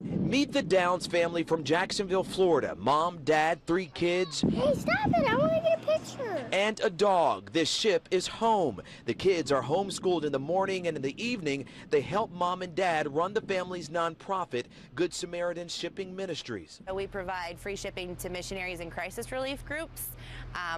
Meet the Downs family from Jacksonville, Florida. Mom, dad, 3 kids. Hey, stop it. I want to get a picture. And a dog. This ship is home. The kids are homeschooled in the morning, and in the evening, they help mom and dad run the family's nonprofit, Good Samaritan Shipping Ministries. We provide free shipping to missionaries and crisis relief groups.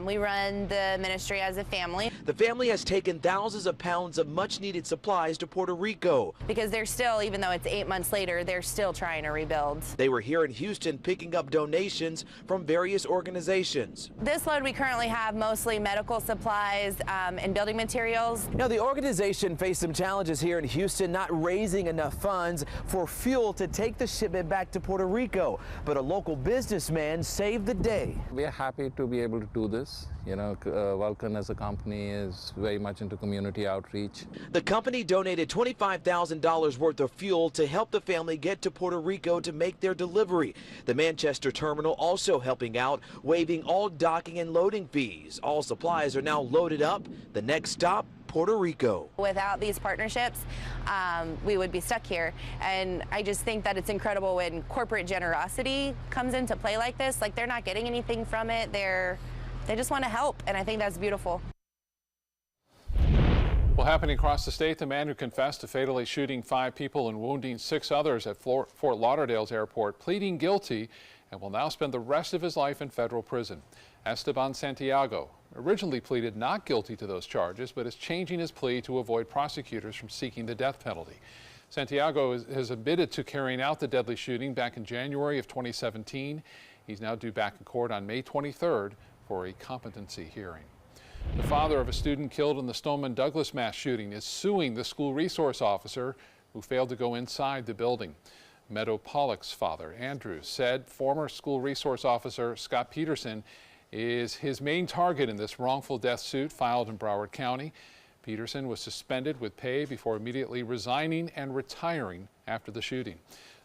We run the ministry as a family. The family has taken thousands of pounds of much-needed supplies to Puerto Rico. Because they're still, even though it's 8 months later, they're still trying to rebuild. They were here in Houston picking up donations from various organizations. This load we currently have mostly medical supplies and building materials. Now, the organization faced some challenges here in Houston, not raising enough funds for fuel to take the shipment back to Puerto Rico. But a local businessman saved the day. We are happy to be able to do this. You know, Vulcan as a company is very much into community outreach. The company donated $25,000 worth of fuel to help the family get to Puerto Rico to make their delivery. The Manchester terminal also helping out, waiving all docking and loading fees. All supplies are now loaded up. The next stop, Puerto Rico. Without these partnerships, we would be stuck here. And I just think that it's incredible when corporate generosity comes into play like this. Like, they're not getting anything from it. They just want to help, and I think that's beautiful. Well, happening across the state, the man who confessed to fatally shooting 5 people and wounding 6 others at Fort Lauderdale's airport, pleading guilty, and will now spend the rest of his life in federal prison. Esteban Santiago originally pleaded not guilty to those charges, but is changing his plea to avoid prosecutors from seeking the death penalty. Santiago has admitted to carrying out the deadly shooting back in January of 2017. He's now due back in court on May 23rd for a competency hearing. The father of a student killed in the Stoneman Douglas mass shooting is suing the school resource officer who failed to go inside the building. Meadow Pollock's father, Andrew, said former school resource officer Scott Peterson is his main target in this wrongful death suit filed in Broward County. Peterson was suspended with pay before immediately resigning and retiring after the shooting.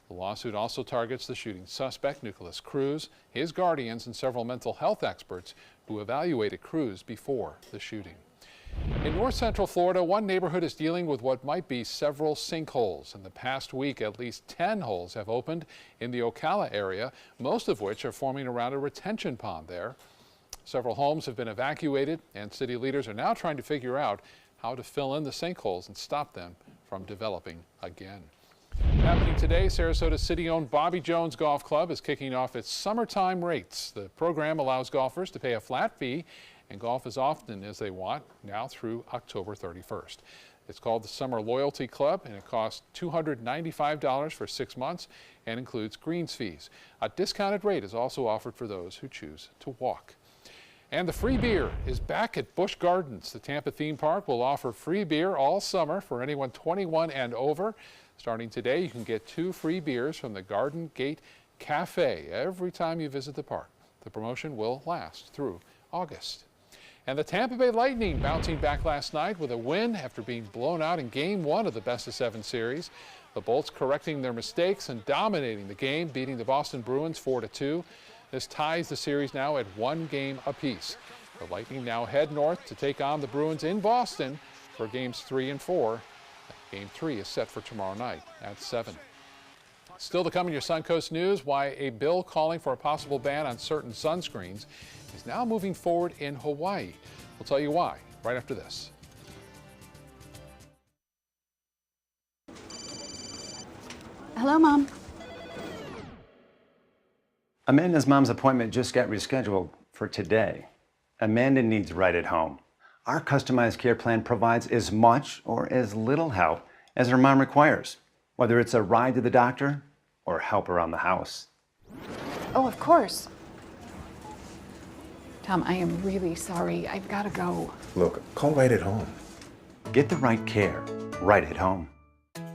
The lawsuit also targets the shooting suspect, Nicholas Cruz, his guardians, and several mental health experts who evaluated Cruz before the shooting. In north central Florida, one neighborhood is dealing with what might be several sinkholes. In the past week, at least 10 holes have opened in the Ocala area, most of which are forming around a retention pond there. Several homes have been evacuated, and city leaders are now trying to figure out how to fill in the sinkholes and stop them from developing again. Happening today, Sarasota city-owned Bobby Jones Golf Club is kicking off its summertime rates. The program allows golfers to pay a flat fee and golf as often as they want, now through October 31st. It's called the Summer Loyalty Club, and it costs $295 for 6 months and includes greens fees. A discounted rate is also offered for those who choose to walk. And the free beer is back at Busch Gardens. The Tampa theme park will offer free beer all summer for anyone 21 and over. Starting today, you can get 2 free beers from the Garden Gate Cafe every time you visit the park. The promotion will last through August. And the Tampa Bay Lightning bouncing back last night with a win after being blown out in Game 1 of the best-of-7 series. The Bolts correcting their mistakes and dominating the game, beating the Boston Bruins 4-2. This ties the series now at 1 game apiece. The Lightning now head north to take on the Bruins in Boston for Games 3 and 4. Game 3 is set for tomorrow night at 7. Still to come in your Suncoast News, why a bill calling for a possible ban on certain sunscreens is now moving forward in Hawaii. We'll tell you why right after this. Hello, Mom. Amanda's mom's appointment just got rescheduled for today. Amanda needs Right at Home. Our customized care plan provides as much or as little help as her mom requires, whether it's a ride to the doctor or help around the house. Oh, of course. Tom, I am really sorry. I've got to go. Look, call Right at Home. Get the right care right at home.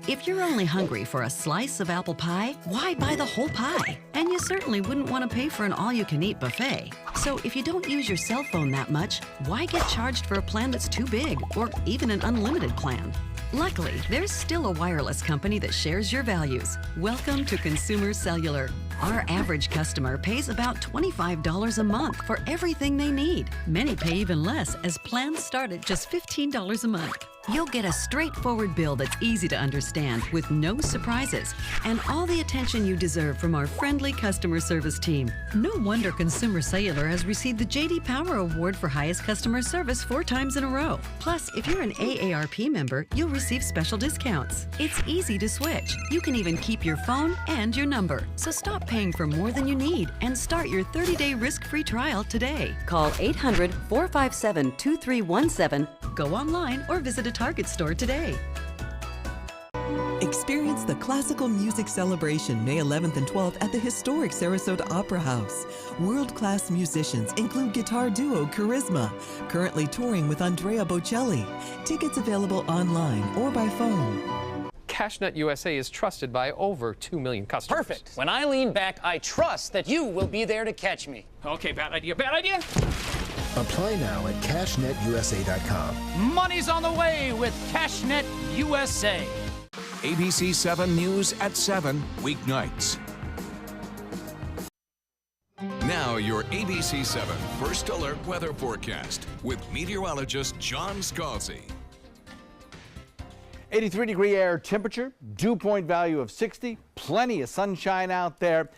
If you're only hungry for a slice of apple pie, why buy the whole pie? And you certainly wouldn't want to pay for an all-you-can-eat buffet. So if you don't use your cell phone that much, why get charged for a plan that's too big or even an unlimited plan? Luckily, there's still a wireless company that shares your values. Welcome to Consumer Cellular. Our average customer pays about $25 a month for everything they need. Many pay even less, as plans start at just $15 a month. You'll get a straightforward bill that's easy to understand with no surprises and all the attention you deserve from our friendly customer service team. No wonder Consumer Cellular has received the J.D. Power Award for highest customer service 4 times in a row. Plus, if you're an AARP member, you'll receive special discounts. It's easy to switch. You can even keep your phone and your number. So stop paying for more than you need and start your 30-day risk-free trial today. Call 800-457-2317. Go online or visit a Target store today. Experience the Classical Music Celebration May 11th and 12th at the historic Sarasota Opera House. World-class musicians include guitar duo Charisma, currently touring with Andrea Bocelli. Tickets available online or by phone. CashNet USA is trusted by over 2 million customers. Perfect. When I lean back, I trust that you will be there to catch me. Okay, bad idea, bad idea. Apply now at CashNetUSA.com. Money's on the way with CashNet USA. ABC 7 News at 7 weeknights. Now your ABC 7 First Alert weather forecast with meteorologist John Scalzi. 83-degree air temperature, dew point value of 60, plenty of sunshine out there.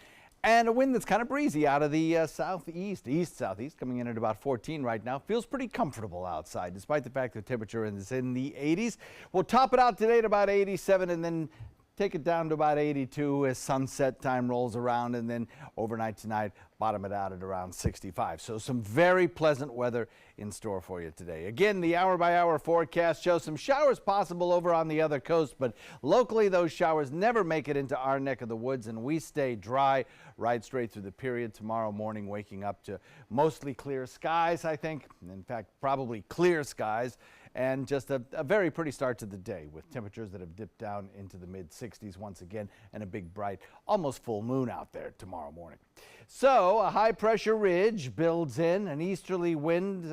And a wind that's kind of breezy out of the southeast, east-southeast, coming in at about 14 right now. Feels pretty comfortable outside, despite the fact the temperature is in the 80s. We'll top it out today at about 87 and then take it down to about 82 as sunset time rolls around, and then overnight tonight, bottom it out at around 65. So some very pleasant weather in store for you today. Again, the hour-by-hour forecast shows some showers possible over on the other coast, but locally those showers never make it into our neck of the woods, and we stay dry right straight through the period. Tomorrow morning, waking up to mostly clear skies, I think. In fact, probably clear skies. And just a very pretty start to the day with temperatures that have dipped down into the mid-60s once again, and a big, bright, almost full moon out there tomorrow morning. So a high-pressure ridge builds in, an easterly wind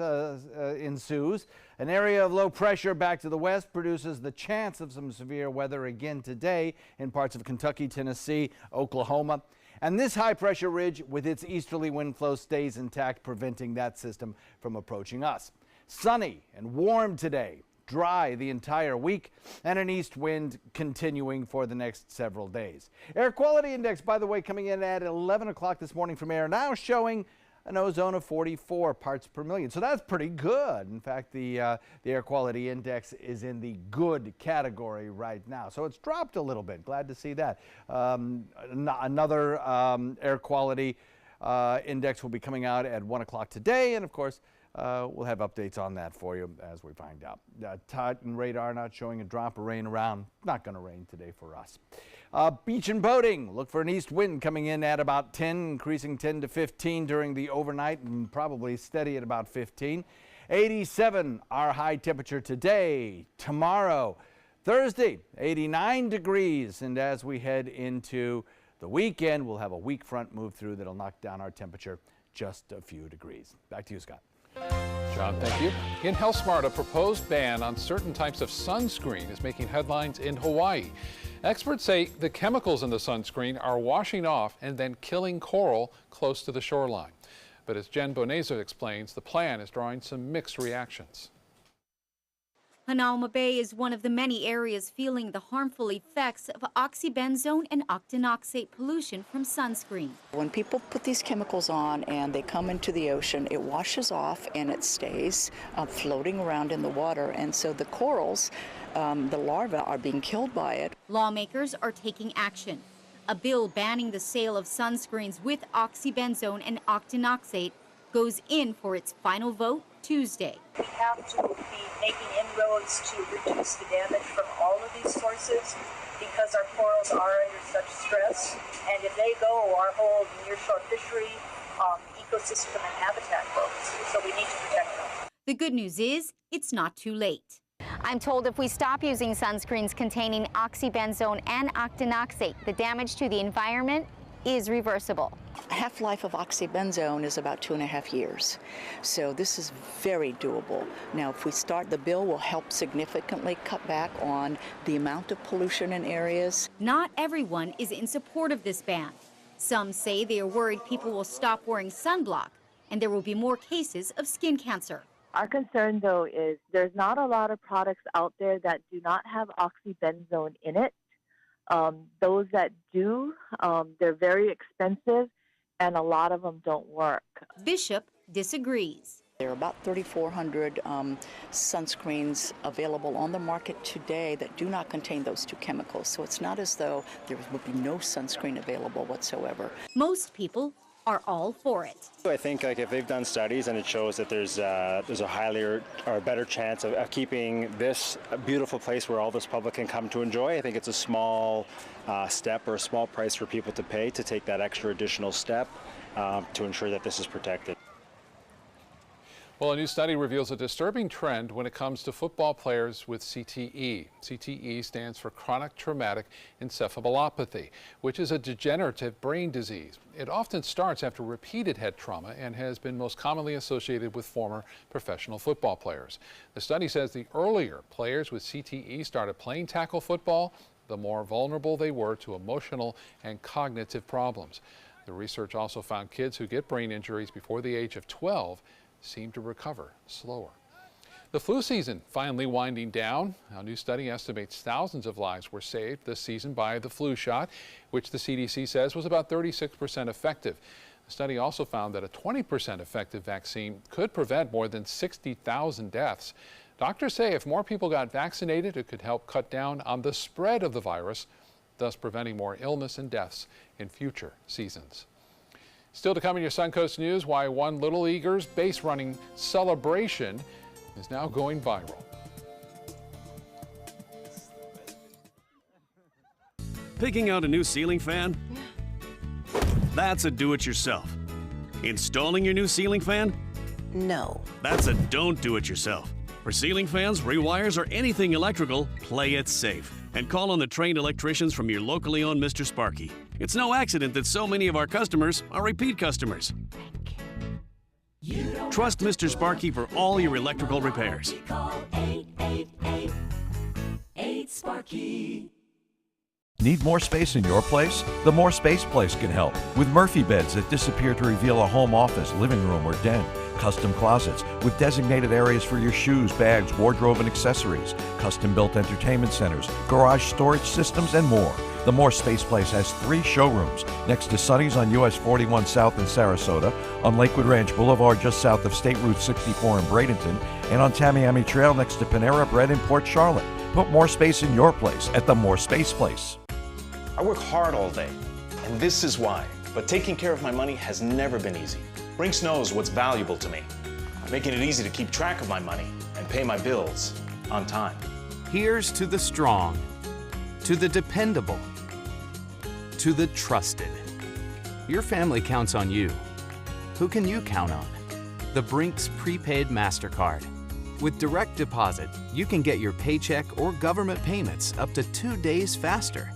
ensues. An area of low pressure back to the west produces the chance of some severe weather again today in parts of Kentucky, Tennessee, Oklahoma. And this high-pressure ridge with its easterly wind flow stays intact, preventing that system from approaching us. Sunny and warm today, dry the entire week, and an east wind continuing for the next several days. Air quality index, by the way, coming in at 11 o'clock this morning from Air Now, showing an ozone of 44 parts per million. So that's pretty good. In fact, the air quality index is in the good category right now. So it's dropped a little bit. Glad to see that. Another air quality index will be coming out at 1 o'clock today, and of course, we'll have updates on that for you as we find out. Titan radar not showing a drop of rain around. Not going to rain today for us. Beach and boating. Look for an east wind coming in at about 10, increasing 10 to 15 during the overnight, and probably steady at about 15. 87 our high temperature today. Tomorrow, Thursday, 89 degrees. And as we head into the weekend, we'll have a weak front move through that'll knock down our temperature just a few degrees. Back to you, Scott. John, thank you. In HealthSmart, a proposed ban on certain types of sunscreen is making headlines in Hawaii. Experts say the chemicals in the sunscreen are washing off and then killing coral close to the shoreline. But as Jen Boneza explains, the plan is drawing some mixed reactions. Hanauma Bay is one of the many areas feeling the harmful effects of oxybenzone and octinoxate pollution from sunscreen. When people put these chemicals on and they come into the ocean, it washes off and it stays floating around in the water. And so the corals, the larvae, are being killed by it. Lawmakers are taking action. A bill banning the sale of sunscreens with oxybenzone and octinoxate goes in for its final vote Tuesday. We have to be making inroads to reduce the damage from all of these sources because our corals are under such stress. And if they go, our whole nearshore fishery, ecosystem and habitat goes. So we need to protect them. The good news is it's not too late. I'm told if we stop using sunscreens containing oxybenzone and octinoxate, the damage to the environment is reversible. Half-life of oxybenzone is about 2.5 years. So this is very doable. Now, if we start, the bill will help significantly cut back on the amount of pollution in areas. Not everyone is in support of this ban. Some say they are worried people will stop wearing sunblock and there will be more cases of skin cancer. Our concern, though, is there's not a lot of products out there that do not have oxybenzone in it. Those that do, they're very expensive, and a lot of them don't work. Bishop disagrees. There are about 3,400 sunscreens available on the market today that do not contain those two chemicals. So it's not as though there would be no sunscreen available whatsoever. Most people are all for it. I think if they've done studies and it shows that there's a higher or a better chance of keeping this a beautiful place where all this public can come to enjoy, I think it's a small step or a small price for people to pay to take that extra additional step to ensure that this is protected. Well, a new study reveals a disturbing trend when it comes to football players with CTE. CTE stands for chronic traumatic encephalopathy, which is a degenerative brain disease. It often starts after repeated head trauma and has been most commonly associated with former professional football players. The study says the earlier players with CTE started playing tackle football, the more vulnerable they were to emotional and cognitive problems. The research also found kids who get brain injuries before the age of 12 seem to recover slower. The flu season finally winding down. A new study estimates thousands of lives were saved this season by the flu shot, which the CDC says was about 36% effective. The study also found that a 20% effective vaccine could prevent more than 60,000 deaths. Doctors say if more people got vaccinated, it could help cut down on the spread of the virus, thus preventing more illness and deaths in future seasons. Still to come in your Suncoast News, why one Little Eagers base running celebration is now going viral. Picking out a new ceiling fan? That's a do-it-yourself. Installing your new ceiling fan? No. That's a don't do it yourself. For ceiling fans, rewires, or anything electrical, play it safe. And call on the trained electricians from your locally owned Mr. Sparky. It's no accident that so many of our customers are repeat customers. Trust Mr. Sparky for all your electrical repairs. Call 888-8-SPARKY. Need more space in your place? The More Space Place can help. With Murphy beds that disappear to reveal a home office, living room, or den. Custom closets with designated areas for your shoes, bags, wardrobe, and accessories. Custom-built entertainment centers, garage storage systems, and more. The More Space Place has 3 showrooms next to Sonny's on US 41 South in Sarasota, on Lakewood Ranch Boulevard just south of State Route 64 in Bradenton, and on Tamiami Trail next to Panera Bread in Port Charlotte. Put more space in your place at the More Space Place. I work hard all day, and this is why. But taking care of my money has never been easy. Brinks knows what's valuable to me, making it easy to keep track of my money and pay my bills on time. Here's to the strong, to the dependable, to the trusted. Your family counts on you. Who can you count on? The Brinks Prepaid MasterCard. With direct deposit, you can get your paycheck or government payments up to 2 days faster.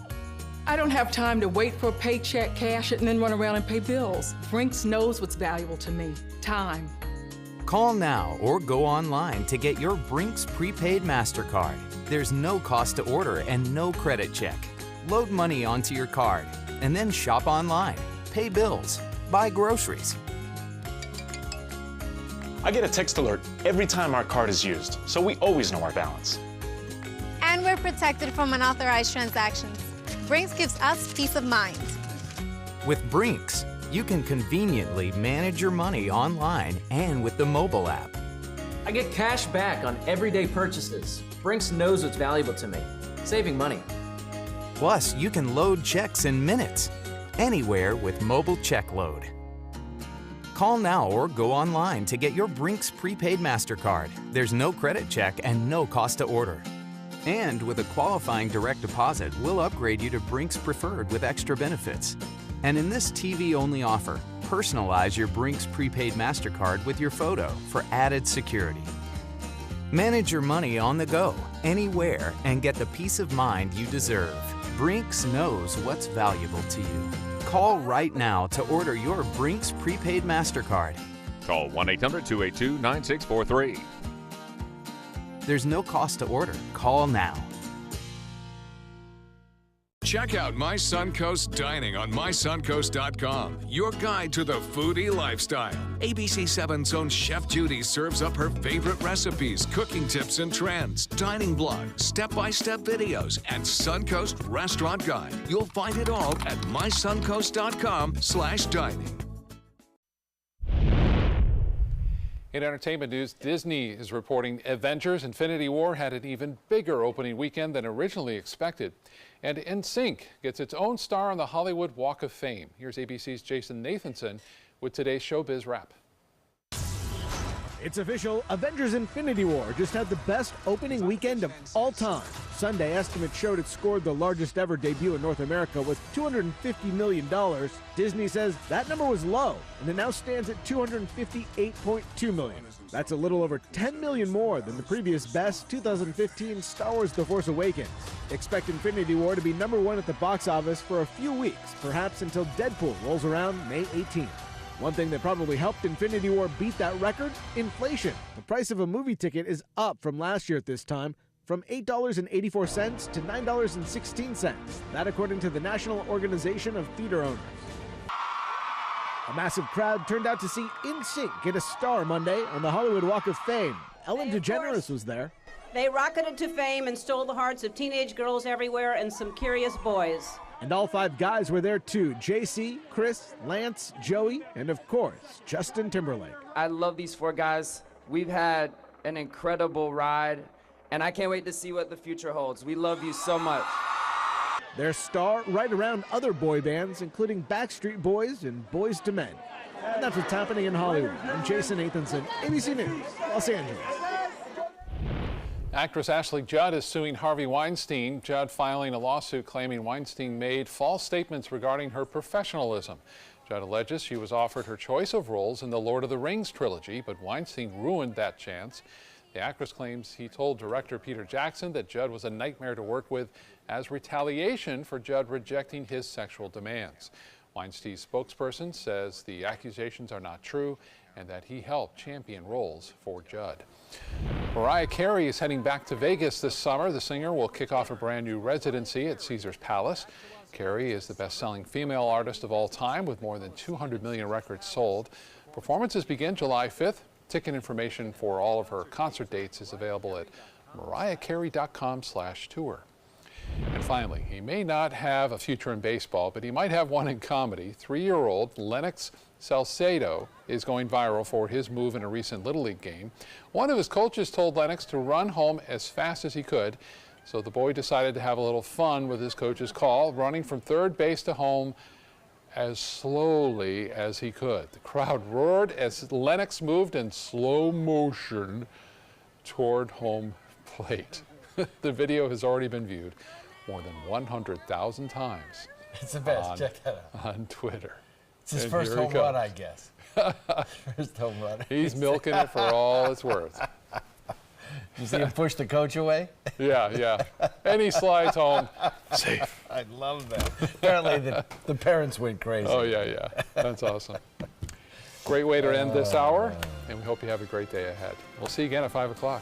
I don't have time to wait for a paycheck, cash it, and then run around and pay bills. Brinks knows what's valuable to me. Time. Call now or go online to get your Brinks Prepaid MasterCard. There's no cost to order and no credit check. Load money onto your card and then shop online, pay bills, buy groceries. I get a text alert every time our card is used, so we always know our balance. And we're protected from unauthorized transactions. Brinks gives us peace of mind. With Brinks, you can conveniently manage your money online and with the mobile app. I get cash back on everyday purchases. Brinks knows what's valuable to me, saving money. Plus, you can load checks in minutes, anywhere with mobile check load. Call now or go online to get your Brinks Prepaid MasterCard. There's no credit check and no cost to order. And with a qualifying direct deposit, we'll upgrade you to Brinks Preferred with extra benefits. And in this TV-only offer, personalize your Brinks Prepaid MasterCard with your photo for added security. Manage your money on the go, anywhere, and get the peace of mind you deserve. Brinks knows what's valuable to you. Call right now to order your Brinks Prepaid MasterCard. Call 1-800-282-9643. There's no cost to order. Call now. Check out My Suncoast Dining on mysuncoast.com, your guide to the foodie lifestyle. ABC 7's own Chef Judy serves up her favorite recipes, cooking tips and trends, dining blogs, step-by-step videos, and Suncoast Restaurant Guide. You'll find it all at mysuncoast.com/dining. In entertainment news, Disney is reporting Avengers: Infinity War had an even bigger opening weekend than originally expected. And NSYNC gets its own star on the Hollywood Walk of Fame. Here's ABC's Jason Nathanson with today's Showbiz Wrap. It's official, Avengers: Infinity War just had the best opening weekend of all time. Sunday estimates showed it scored the largest ever debut in North America with $250 million. Disney says that number was low, and it now stands at $258.2 million. That's a little over $10 million more than the previous best, 2015 Star Wars: The Force Awakens. Expect Infinity War to be #1 at the box office for a few weeks, perhaps until Deadpool rolls around May 18th. One thing that probably helped Infinity War beat that record? Inflation. The price of a movie ticket is up from last year at this time, from $8.84 to $9.16. That according to the National Organization of Theater Owners. A massive crowd turned out to see NSYNC get a star Monday on the Hollywood Walk of Fame. Ellen DeGeneres was there. They rocketed to fame and stole the hearts of teenage girls everywhere and some curious boys. And all 5 guys were there too. JC, Chris, Lance, Joey, and of course, Justin Timberlake. I love these 4 guys. We've had an incredible ride, and I can't wait to see what the future holds. We love you so much. Their star right around other boy bands, including Backstreet Boys and Boyz II Men. And that's what's happening in Hollywood. I'm Jason Nathanson, ABC News, Los Angeles. Actress Ashley Judd is suing Harvey Weinstein. Judd filing a lawsuit claiming Weinstein made false statements regarding her professionalism. Judd alleges she was offered her choice of roles in the Lord of the Rings trilogy, but Weinstein ruined that chance. The actress claims he told director Peter Jackson that Judd was a nightmare to work with as retaliation for Judd rejecting his sexual demands. Weinstein's spokesperson says the accusations are not true and that he helped champion roles for Judd. Mariah Carey is heading back to Vegas this summer. The singer will kick off a brand new residency at Caesars Palace. Carey is the best-selling female artist of all time with more than 200 million records sold. Performances begin July 5th. Ticket information for all of her concert dates is available at mariahcarey.com/tour. And finally, he may not have a future in baseball, but he might have one in comedy. 3-year-old Lennox Salcedo is going viral for his move in a recent Little League game. One of his coaches told Lennox to run home as fast as he could, so the boy decided to have a little fun with his coach's call, running from third base to home as slowly as he could. The crowd roared as Lennox moved in slow motion toward home plate. The video has already been viewed more than 100,000 times. It's the best. Check that out. On Twitter. It's his first home run, I guess. First home run. He's milking it for all it's worth. You see him push the coach away? Yeah. And he slides home safe. I love that. Apparently the parents went crazy. Oh, yeah. That's awesome. Great way to end this hour, and we hope you have a great day ahead. We'll see you again at 5 o'clock.